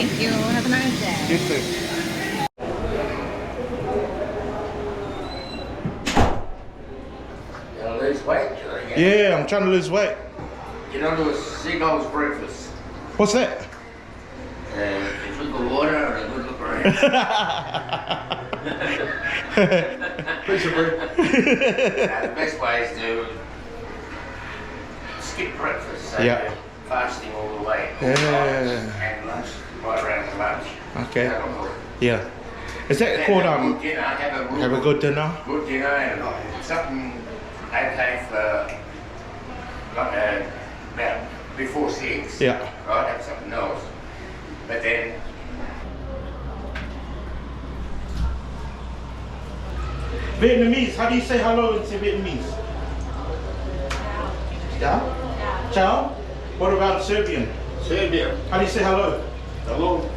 Thank you. Have a nice day. You too. You want to lose weight? Yeah, I'm trying to lose weight. You don't do a seagull's breakfast. What's that? A drink of water or a good look around. Piece of bread. The best way is to skip breakfast. So Yeah. you're fasting all the way. Yeah. And lunch, right around to lunch. Okay. Have a good- Yeah. Is that then called have a good dinner. have a good dinner? Good dinner and something okay for about before 6. Yeah. Right, have something else. But then Vietnamese, how do you say hello in Vietnamese? Yeah? Ciao? What about Serbian? Serbia. How do you say hello? Hello.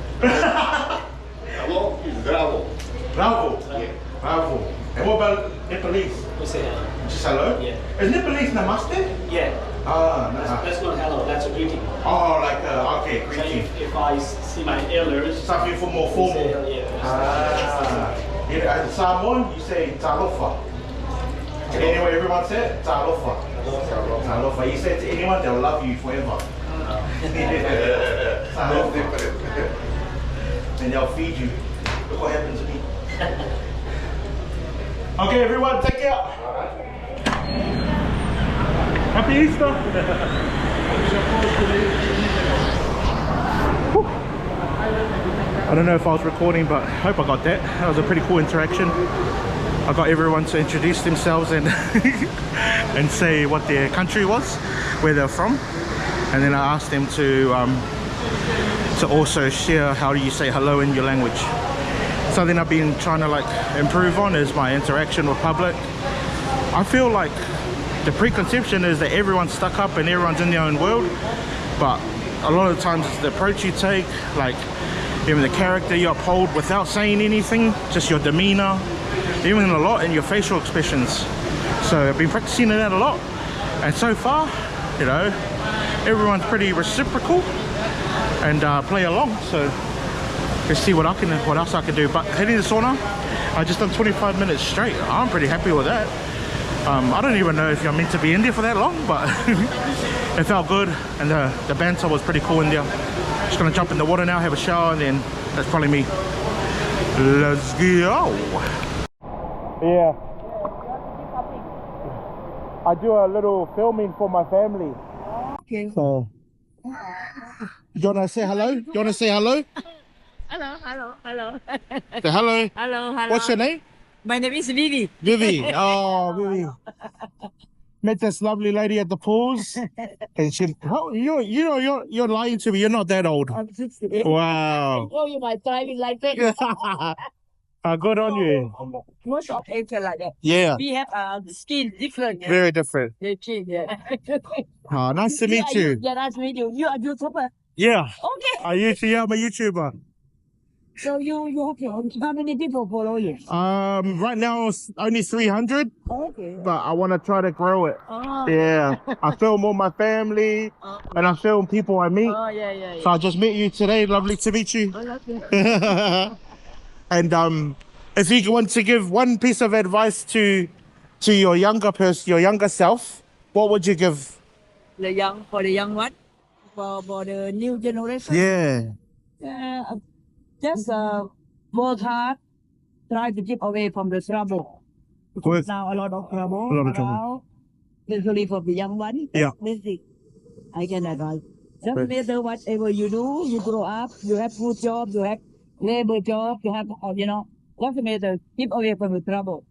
Hello is bravo. Bravo. Yeah. Bravo. And what about Nepalese? We say hello. Just hello? Yeah. Is Nepalese namaste? Yeah. Ah, That's not hello, that's a greeting. oh, like, okay, So greeting. if I see my elders, Something for more we formal. say, yeah. You know, in Samoan, you say talofa. And anyway, everyone said talofa. Talofa. You say it to anyone, they'll love you forever. Talofa. And they'll feed you. Look what happened to me. Okay, everyone, take care. Happy Easter. I don't know if I was recording, but I hope I got that. That was a pretty cool interaction. I got everyone to introduce themselves and and say what their country was, where they're from, and then I asked them to also share how do you say hello in your language. Something I've been trying to like improve on is my interaction with public. I feel like the preconception is that everyone's stuck up and everyone's in their own world, but a lot of times it's the approach you take, like even the character you uphold without saying anything, just your demeanor, even a lot in your facial expressions. So I've been practicing that a lot, and so far, you know, everyone's pretty reciprocal and play along. So let's see what else I can do. But heading to the sauna, I just done 25 minutes straight. I'm pretty happy with that. I don't even know if you're meant to be in there for that long, but it felt good, and the banter was pretty cool in there. Just gonna jump in the water now, have a shower, and then that's probably me. Let's go. Yeah. I do a little filming for my family. Okay. So, you wanna say hello? You wanna say hello? Hello. Say hello. Hello. What's your name? My name is Vivi. Vivi. Oh, Vivi. Met this lovely lady at the pools, and she, oh, you're lying to me. You're not that old. I'm 60. Wow. Oh, you my driving license. Good on you. Most of age are like that. Yeah. We have skin different. Yeah. Very different. They change, yeah. Oh, nice to meet you. Yeah, nice to meet you. You are YouTuber. Yeah. Okay. I'm a YouTuber. So you have how many people follow you? Right now it's only 300, Okay. but I want to try to grow it. Oh. Yeah. I film all my family, and I film people I meet. Oh, yeah. So I just met you today. Lovely to meet you. I love you. And if you want to give one piece of advice to your younger person, your younger self, what would you give? The young one, for the new generation. Yeah. Just work hard, try to keep away from the trouble. Because now a lot of trouble. Around, especially for the young one. Yeah. Basic. I can advise. Just matter whatever you do, you grow up, you have good job, you have labor job, you have, doesn't matter. Keep away from the trouble.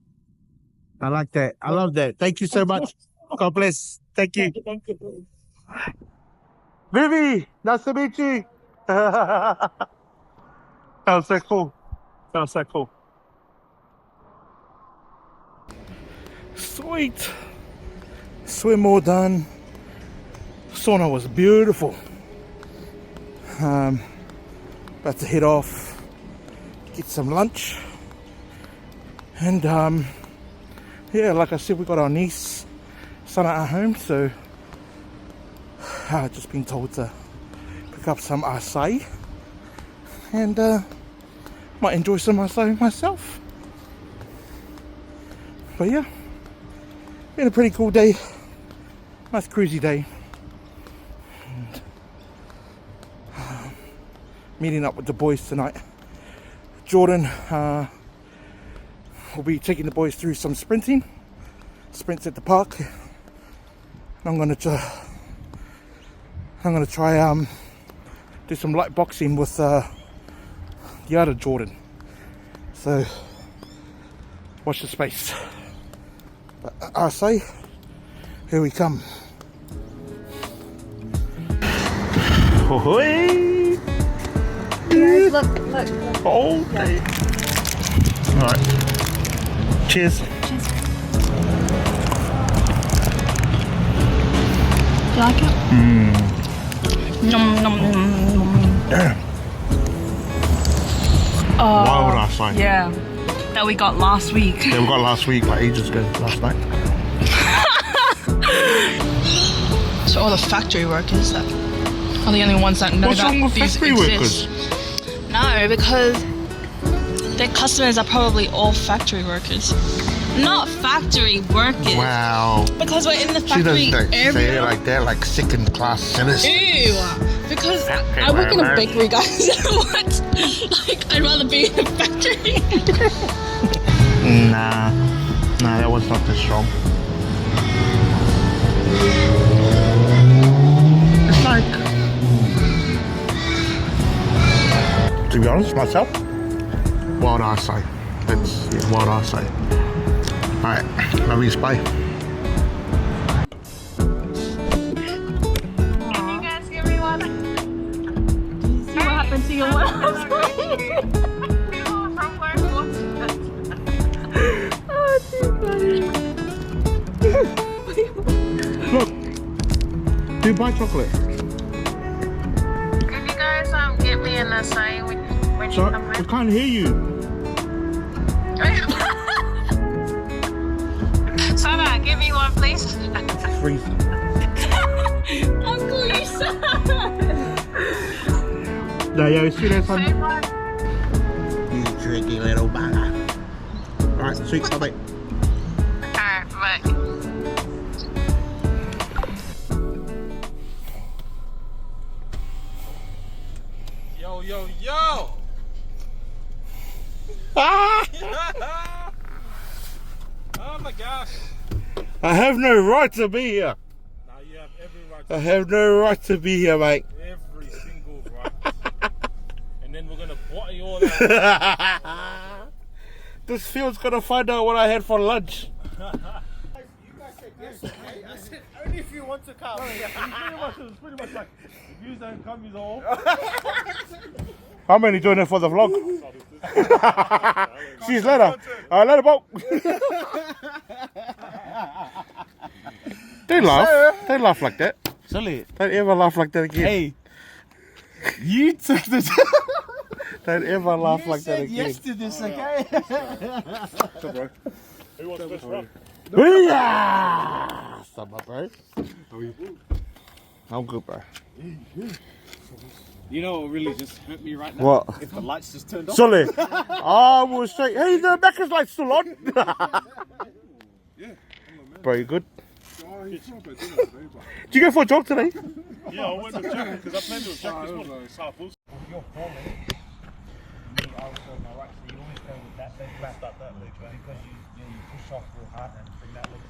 I like that. I love that. Thank you so much. God bless. Thank you. Thank you. Vivi, nice to meet you. That was so cool. Sweet. Swim all done. Sauna was beautiful. About to head off, get some lunch, and yeah, like I said, we got our niece son at our home, so I've just been told to pick up some acai and might enjoy some myself. But yeah, been a pretty cool day, nice cruisy day. And, meeting up with the boys tonight. Jordan will be taking the boys through some sprints at the park. I'm gonna try do some light boxing with the other Jordan. So watch the space. But I say, here we come. Ahoy! Look. Oh, okay. All right. Cheers. Do you like it? Nom nom nom nom. Damn. Why would I say? Yeah. That we got last week. Yeah, we got last week, like ages ago, last night. So all the factory workers that are the only ones that know What's that wrong with these factory exist. workers? No, because their customers are probably all factory workers. Not factory workers. Wow. Because we're in the She factory doesn't say every it like that, like second class citizens. Ew. Because I work in a bakery, guys. What? Like, I'd rather be in a factory. Nah, that one's not this strong. It's like, to be honest, myself, what would I say? What would I say? Alright, love you, bye. Can you guys give me one? See what happened to your one? Look, do you buy chocolate? Can you guys get me in the sign when you So, come I in? can't hear you. Sana, give me one, please. Freeze. Uncle Lisa! There you see that, son? Same one. You tricky little bugger. Alright, sweet, bye bye. Alright, bye. Yo! Ah! Oh my gosh! I have no right to be here. Now you have every right. I have no right to be here, mate. Every single right. And then we're gonna bottle you all out. This field's gonna find out what I had for lunch. You guys said yes, okay? I said only if you want to come. It was pretty much like, if you don't come, you're all. I'm only doing it for the vlog. See you later. Later, Bob. Don't laugh. Don't laugh like that. Silly. Don't ever laugh like that again. Hey, you took the. Don't ever laugh like that again. Yes to this, okay? Who wants this one? Yeah! What's up, my bro? I'm good, bro. You know what really just hurt me right now? What? If the lights just turned off. Sully. I was straight. Hey, the Macca's light's still on. Bro, you good? Did you go for a jog today? Yeah, I went with Jack because I planned with Jack this morning. It's half full. You're forming, me, I was on my right, so you always go with that leg back up that leg, right? Because you push off real hard and bring that leg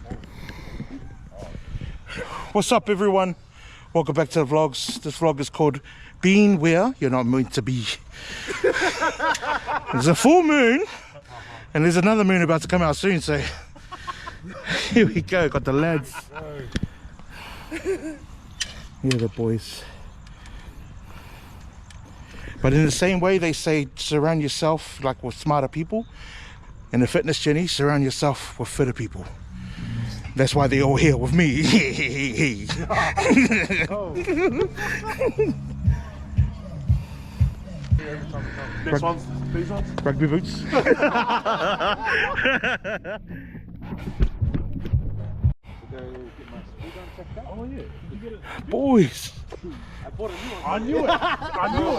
forward. What's up, everyone? Welcome back to the vlogs. This vlog is called Being Where You're Not Meant to Be. There's a full moon, and there's another moon about to come out soon, so here we go. Got the lads. Here are the boys. But in the same way, they say surround yourself like with smarter people. In the fitness journey, surround yourself with fitter people. That's why they're all here with me. Next ones, these ones. Rugby boots. Oh yeah, you get it. Boys. I bought a new one. I knew it. I knew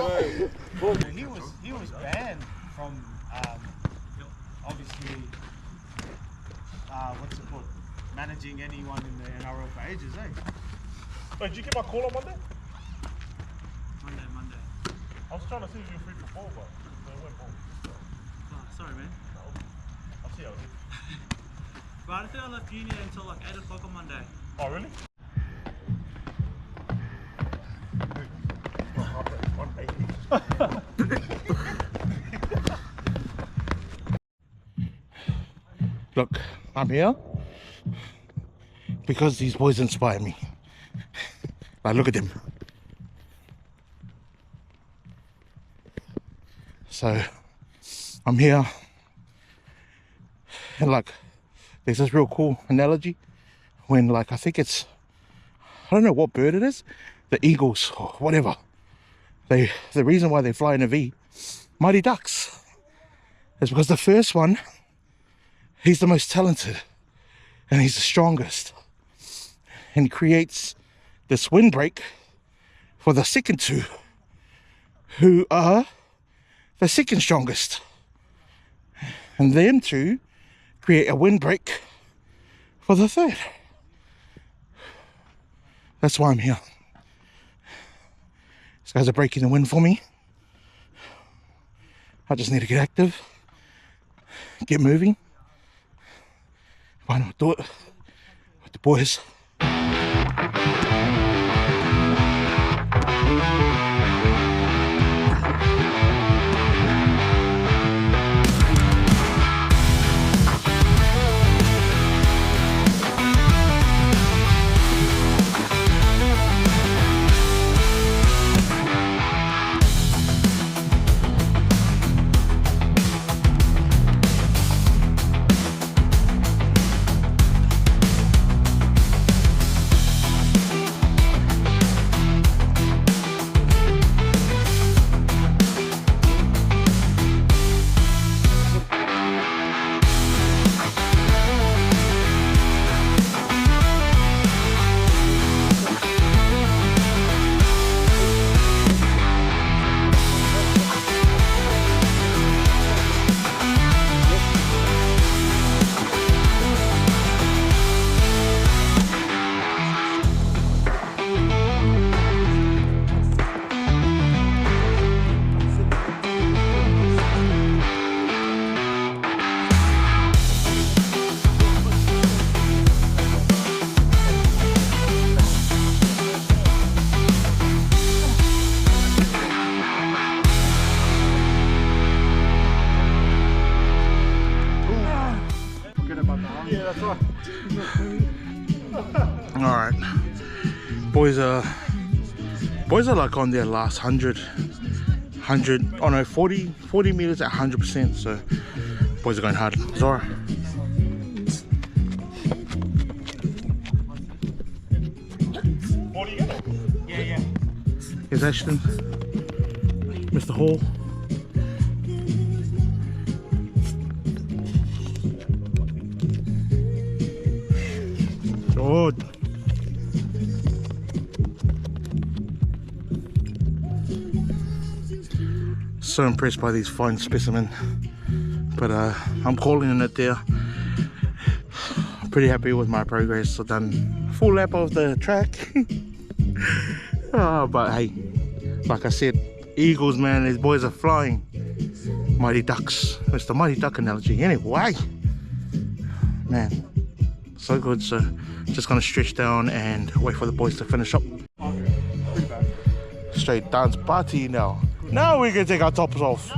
it. He was was banned from, obviously, what's it called? Managing anyone in the NRL for ages, eh? Wait, did you get my call on Monday? Monday. I was trying to see if you were free for 4, but it went 4. Oh, sorry, man. I'll see how it is. But I don't think I left uni until like 8 o'clock on Monday. Oh, really? Look, I'm here because these boys inspire me. Like, look at them. So, I'm here, and like, there's this real cool analogy when, like, I think it's, I don't know what bird it is, the eagles or whatever. The reason why they fly in a V, mighty ducks, is because the first one, he's the most talented and he's the strongest, and creates this windbreak for the second two, who are the second strongest, and them two create a windbreak for the third. That's why I'm here. These guys are breaking the wind for me. I just need to get active, get moving. Why not do it with the boys? Alright, boys are like on their last 40 meters at 100%, so boys are going hard. Zora, Yeah. here's Ashton, Mr. Hall. Good. So impressed by these fine specimen, but I'm calling it there. I'm pretty happy with my progress. I've done a full lap of the track. But hey, like I said, eagles, man, these boys are flying. Mighty ducks. It's the mighty duck analogy. Anyway, man, so good. So just gonna stretch down and wait for the boys to finish up. Straight dance party now. Now we can take our tops off.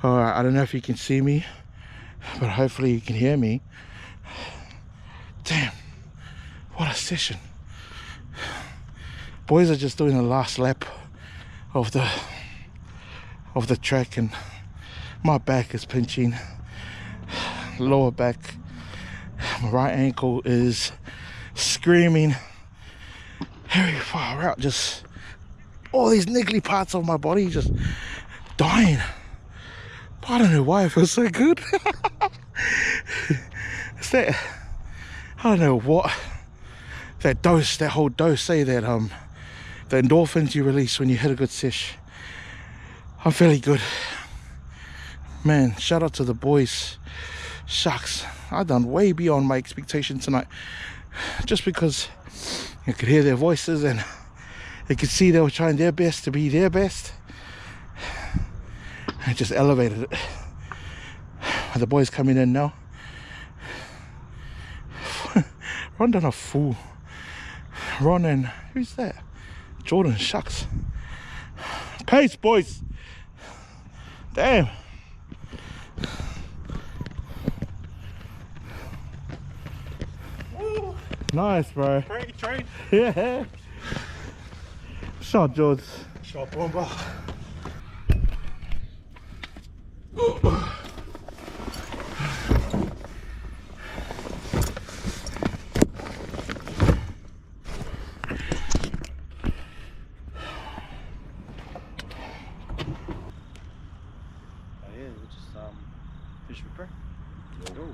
Alright, I don't know if you can see me, but hopefully you can hear me. Damn, what a session. Boys are just doing the last lap of the track, and my back is pinching, lower back, my right ankle is screaming very far out, just all these niggly parts of my body just dying. But I don't know why it feels so good. It's that, I don't know what that dose, that whole dose, say that the endorphins you release when you hit a good sesh. I'm feeling good. Man, shout out to the boys. Shucks, I done way beyond my expectation tonight. Just because you could hear their voices and you could see they were trying their best to be their best. I just elevated it. The boys coming in now. Ron done a fool. Ron and who's that? Jordan, shucks. Pace, boys. Damn. Nice, bro. Train. Yeah. Shot, George. Shot bomber. Fish repair? Yo.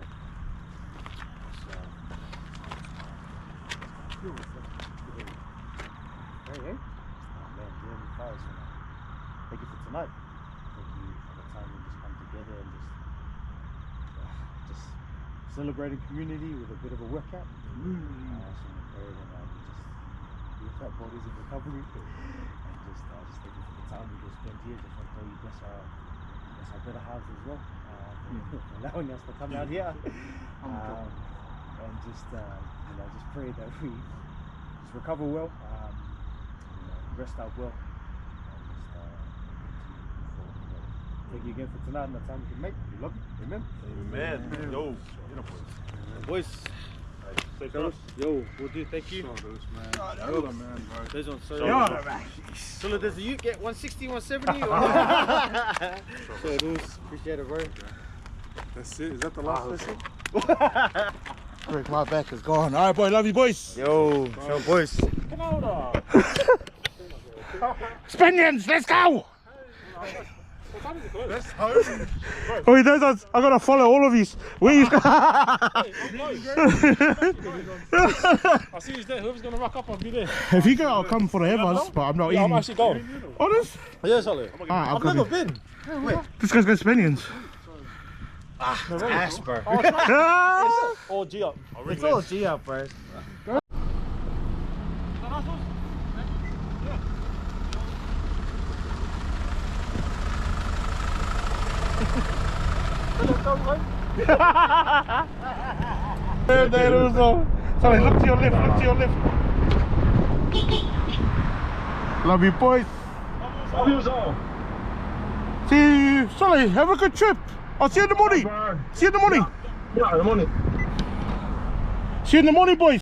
Hey, hey. Oh man, doing the fires for now. Thank you for tonight. Thank you for the time we just come together and just celebrating community with a bit of a workout. So we prayed and we lift up bodies in recovery and just thank you for the time we just spent here. Just want to tell you bless our better halves as well. For allowing us to come out here and just just pray that we just recover well, rest out well, and just thank you again for tonight and the time we can make. We love you. Amen. Amen. Yo. Boys. Yo, we'll do. Thank you. Those on so does the youth get 160, 170? So it was. Appreciate it, bro. That's it. Is that the last lesson? Rick, my back is gone. All right, boy. Love you, boys. Yo, boys. Spaniards, let's go. That's home. Oh, he does that. I gotta follow all of you. Where you? I see he's there. Whoever's gonna rock up, I'll be there. If you go, I'll come for the Evers, but I'm not Yeah, eating. I'm actually going. Honest? Yeah, Solly. Alright, I've never been. This guy's got Spaniards. Asper. All G up. It's all G up, bro. There also. Sorry, look to your left, look to your left. Love you, boys. Love you all. See you. Sorry, have a good trip. I'll see you in the morning. See you in the morning. Yeah, in the morning. See you in the morning, boys.